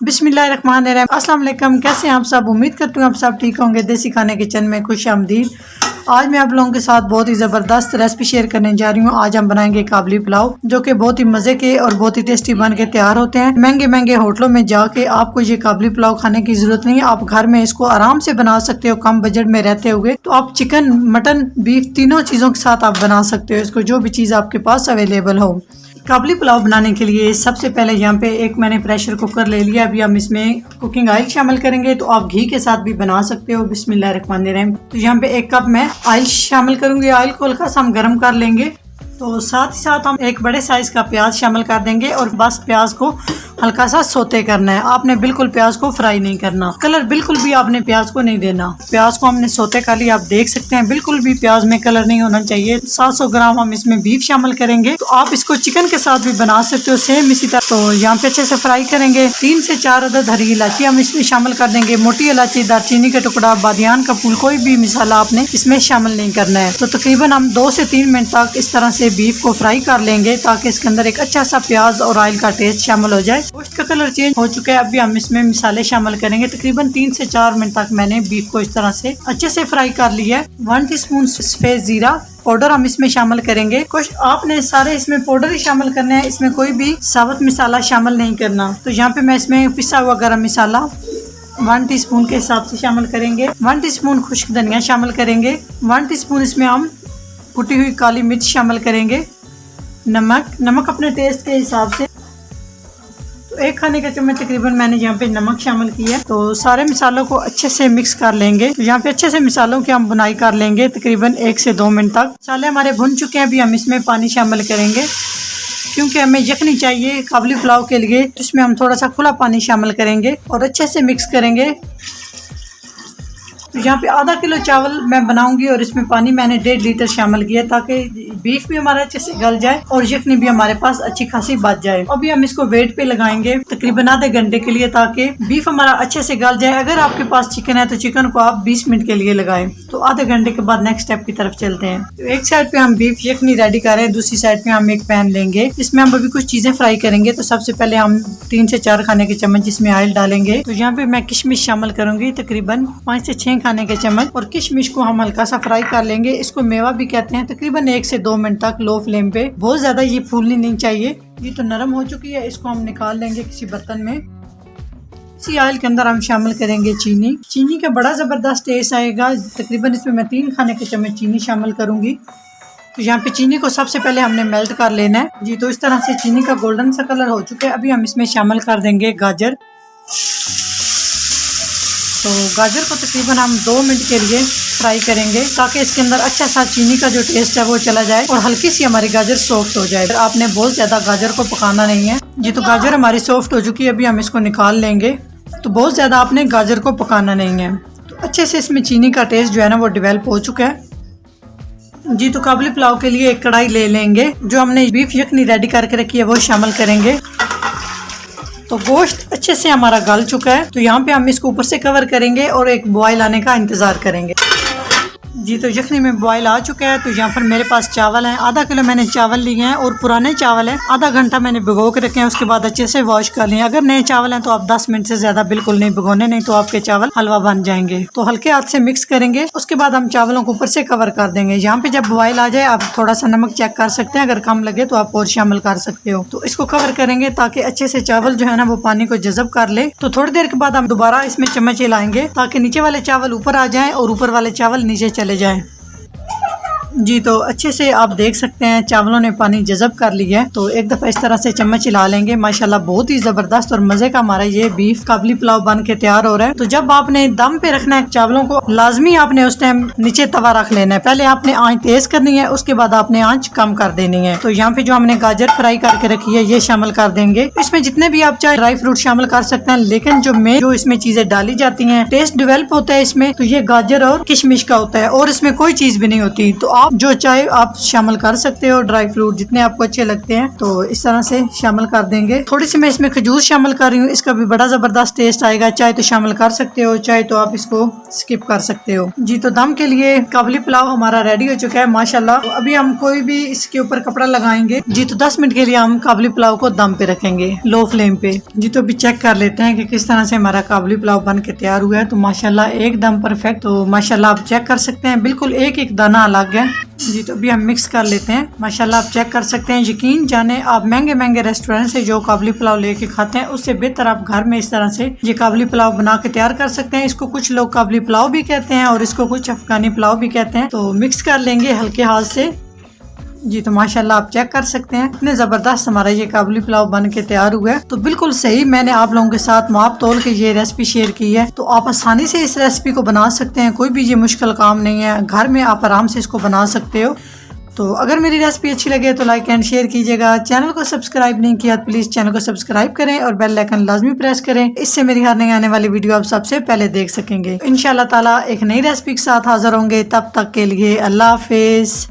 बिस्मिल्लाहिर्रहमानिर्रहीम। अस्सलाम वालेकुम। कैसे हैं आप सब? उम्मीद करती हूँ आप सब ठीक होंगे। देसी खाने किचन में खुश आमदीद। आज मैं आप लोगों के साथ बहुत ही ज़बरदस्त रेसिपी शेयर करने जा रही हूँ। आज हम बनाएंगे काबली पुलाव, जो कि बहुत ही मज़े के और बहुत ही टेस्टी बन के तैयार होते हैं। महंगे महंगे होटलों में जाके आपको ये काबली पुलाव खाने की ज़रूरत नहीं है। आप घर में इसको आराम से बना सकते हो, कम बजट में रहते हुए। तो आप चिकन, मटन, बीफ तीनों चीज़ों के साथ आप बना सकते हो इसको, जो भी चीज़ आपके पास अवेलेबल हो। काबली पुलाव बनाने के लिए सबसे पहले यहाँ पे एक मैंने प्रेशर कुकर ले लिया। अभी हम इसमें कुकिंग ऑयल शामिल करेंगे, तो आप घी के साथ भी बना सकते हो। बिस्मिल्लाहिर्रहमानिर्रहीम। तो यहाँ पे 1 कप मैं ऑयल शामिल करूंगी। ऑयल को हल्का सा हम गर्म कर लेंगे। तो साथ ही साथ हम एक बड़े साइज का प्याज शामिल कर देंगे और बस प्याज को हल्का सा सोते करना है। आपने बिल्कुल प्याज को फ्राई नहीं करना, कलर बिल्कुल भी आपने प्याज को नहीं देना। प्याज को हमने सोते कर लिया। आप देख सकते हैं बिल्कुल भी प्याज में कलर नहीं होना चाहिए। 700 ग्राम हम इसमें बीफ शामिल करेंगे। तो आप इसको चिकन के साथ भी बना सकते हो, सेम इसी तरह। तो यहाँ पे अच्छे से फ्राई करेंगे। 3 से 4 अदद हरी इलायची हम इसमें शामिल कर देंगे। मोटी इलायची, दालचीनी का टुकड़ा, बादियान का फूल, कोई भी मसाला आपने इसमें शामिल नहीं करना है। तो तकरीबन हम 2 से 3 मिनट तक इस तरह से बीफ को फ्राई कर लेंगे, ताकि इसके अंदर एक अच्छा सा प्याज और ऑयल का टेस्ट शामिल हो जाए। गोश्त का कलर चेंज हो चुका है। अभी हम इसमें मसाले शामिल करेंगे। तकरीबन 3 से 4 मिनट तक मैंने बीफ को इस तरह से अच्छे से फ्राई कर लिया है। 1 टीस्पून सफेद जीरा पाउडर हम इसमें शामिल करेंगे। कुछ आपने सारे इसमें पाउडर ही शामिल करने हैं, इसमें कोई भी साबुत मसाला शामिल नहीं करना। तो यहाँ पे मैं इसमें पिसा हुआ गरम मसाला 1 टीस्पून के हिसाब से शामिल करेंगे। 1 टीस्पून खुश्क धनिया शामिल करेंगे। 1 टीस्पून इसमें हम कुटी हुई काली मिर्च शामिल करेंगे। नमक अपने टेस्ट के हिसाब से। तो 1 खाने का चम्मच तकरीबन मैंने यहाँ पे नमक शामिल किया है। तो सारे मसालों को अच्छे से मिक्स कर लेंगे। तो यहाँ पे अच्छे से मसालों की हम बुनाई कर लेंगे तकरीबन 1 से 2 मिनट तक। मसाले हमारे भुन चुके हैं। अभी हम इसमें पानी शामिल करेंगे, क्योंकि हमें यखनी चाहिए काबली पुलाव के लिए। तो इसमें हम थोड़ा सा खुला पानी शामिल करेंगे और अच्छे से मिक्स करेंगे। तो यहाँ पे आधा किलो चावल मैं बनाऊंगी और इसमें पानी मैंने 1.5 लीटर शामिल किया, ताकि बीफ भी हमारा अच्छे से गल जाए और यखनी भी हमारे पास अच्छी खासी बच जाए। अभी हम इसको वेट पे लगाएंगे तकरीबन आधे घंटे के लिए, ताकि बीफ हमारा अच्छे से गल जाए। अगर आपके पास चिकन है तो चिकन को आप 20 मिनट के लिए लगाएं। तो आधे घंटे के बाद नेक्स्ट स्टेप की तरफ चलते हैं। तो एक साइड पे हम बीफ यखनी रेडी कर रहे हैं, दूसरी साइड पे हम एक पैन लेंगे। इसमें हम अभी कुछ चीजें फ्राई करेंगे। तो सबसे पहले हम 3 से 4 खाने के चम्मच इसमें ऑयल डालेंगे। तो यहाँ पे मैं किशमिश शामिल करूंगी, तकरीबन 5 से 6 खाने के चम्मच। और किशमिश को हम हल्का सा फ्राई कर लेंगे। इसको मेवा भी कहते हैं। तकरीबन 1 से 2 मिनट तक लो फ्लेम पे। बहुत ज्यादा ये फूलनी नहीं चाहिए। ये तो नरम हो चुकी है, इसको हम निकाल लेंगे किसी बर्तन में। इसी ऑयल के अंदर हम शामिल करेंगे चीनी। चीनी का बड़ा जबरदस्त टेस्ट आएगा। तकरीबन इसमें मैं 3 खाने के चम्मच चीनी शामिल करूंगी। तो यहाँ पे चीनी को सबसे पहले हमने मेल्ट कर लेना है जी। तो इस तरह से चीनी का गोल्डन सा कलर हो चुका है। अभी हम इसमें शामिल कर देंगे गाजर। तो गाजर को तकरीबन हम 2 मिनट के लिए फ्राई करेंगे, ताकि इसके अंदर अच्छा सा चीनी का जो टेस्ट है वो चला जाए और हल्की सी हमारी गाजर सॉफ्ट हो जाए। आपने बहुत ज़्यादा गाजर को पकाना नहीं है जी। तो गाजर हमारी सॉफ्ट हो चुकी है। अभी हम इसको निकाल लेंगे। तो बहुत ज़्यादा आपने गाजर को पकाना नहीं है। तो अच्छे से इसमें चीनी का टेस्ट जो है ना वो डेवलप हो चुका है जी। तो काबली पुलाव के लिए एक कढ़ाई ले लेंगे। जो हमने बीफ यखनी रेडी करके रखी है वो शामिल करेंगे। तो गोश्त अच्छे से हमारा गल चुका है। तो यहाँ पे हम इसको ऊपर से कवर करेंगे और एक बॉयल आने का इंतजार करेंगे जी। तो यखनी में बॉयल आ चुका है। तो यहाँ पर मेरे पास चावल हैं। आधा किलो मैंने चावल लिए हैं और पुराने चावल हैं। आधा घंटा मैंने भिगो के रखे हैं, उसके बाद अच्छे से वॉश कर लिए। अगर नए चावल हैं तो आप 10 मिनट से ज्यादा बिल्कुल नहीं भिगोने, नहीं तो आपके चावल हलवा बन जाएंगे। तो हल्के हाथ से मिक्स करेंगे। उसके बाद हम चावलों को ऊपर से कवर कर देंगे। यहाँ पे जब बॉयल आ जाए आप थोड़ा सा नमक चेक कर सकते हैं। अगर कम लगे तो आप और शामिल कर सकते हो। तो इसको कवर करेंगे ताकि अच्छे से चावल जो है ना वो पानी को जज़ब कर ले। तो थोड़ी देर के बाद हम दोबारा इसमें चम्मच हिलाएंगे, ताकि नीचे वाले चावल ऊपर आ जाएं और ऊपर वाले चावल नीचे चले जाएं जी। तो अच्छे से आप देख सकते हैं चावलों ने पानी जज़ब कर लिया है। तो एक दफ़ा इस तरह से चम्मच हिला लेंगे। माशाल्लाह बहुत ही ज़बरदस्त और मज़े का हमारा ये बीफ काबली पुलाव बन के तैयार हो रहा है। तो जब आपने दम पे रखना है चावलों को, लाजमी आपने उस टाइम नीचे तवा रख लेना है। पहले आपने आंच तेज करनी है, उसके बाद आपने आंच कम कर देनी है। तो यहाँ पे जो हमने गाजर फ्राई करके रखी है ये शामिल कर देंगे। इसमें जितने भी आप चाहे ड्राई फ्रूट शामिल कर सकते हैं, लेकिन जो इसमें चीजें डाली जाती है, टेस्ट डेवलप होता है इसमें, तो ये गाजर और किशमिश का होता है और इसमें कोई चीज भी नहीं होती। तो आप जो चाहे आप शामिल कर सकते हो, ड्राई फ्रूट जितने आपको अच्छे लगते हैं तो इस तरह से शामिल कर देंगे। थोड़ी सी मैं इसमें खजूर शामिल कर रही हूँ, इसका भी बड़ा जबरदस्त टेस्ट आएगा। चाहे तो शामिल कर सकते हो, चाहे तो आप इसको स्किप कर सकते हो जी। तो दम के लिए काबुली पुलाव हमारा रेडी हो चुका है माशाल्लाह। तो अभी हम कोई भी इसके ऊपर कपड़ा लगाएंगे जी। तो 10 मिनट के लिए हम काबुली पुलाव को दम पे रखेंगे लो फ्लेम पे जी। तो अभी चेक कर लेते हैं कि किस तरह से हमारा काबुली पुलाव बन के तैयार हुआ है। तो माशाल्लाह एकदम परफेक्ट। तो माशाल्लाह आप चेक कर सकते हैं, बिल्कुल एक एक दाना अलग है जी। तो अभी हम मिक्स कर लेते हैं। माशाल्लाह आप चेक कर सकते हैं, यकीन जाने आप महंगे महंगे रेस्टोरेंट से जो काबुली पुलाव लेके खाते हैं उससे बेहतर आप घर में इस तरह से ये काबुली पुलाव बना के तैयार कर सकते हैं। इसको कुछ लोग काबुली पुलाव भी कहते हैं और इसको कुछ अफगानी पुलाव भी कहते हैं। तो मिक्स कर लेंगे हल्के हाथ से जी। तो माशाल्लाह आप चेक कर सकते हैं इतने जबरदस्त हमारा ये काबुली पुलाव बन के तैयार हुआ है। तो बिल्कुल सही मैंने आप लोगों के साथ माप तोल के ये रेसिपी शेयर की है। तो आप आसानी से इस रेसिपी को बना सकते हैं, कोई भी ये मुश्किल काम नहीं है, घर में आप आराम से इसको बना सकते हो। तो अगर मेरी रेसिपी अच्छी लगे तो लाइक एंड शेयर कीजिएगा। चैनल को सब्सक्राइब नहीं किया तो प्लीज चैनल को सब्सक्राइब करें और बेल आइकन लाजमी प्रेस करें, इससे मेरी हर नई आने वाली वीडियो आप सबसे पहले देख सकेंगे। इंशाल्लाह ताला एक नई रेसिपी के साथ हाजिर होंगे, तब तक के लिए अल्लाह हाफिज।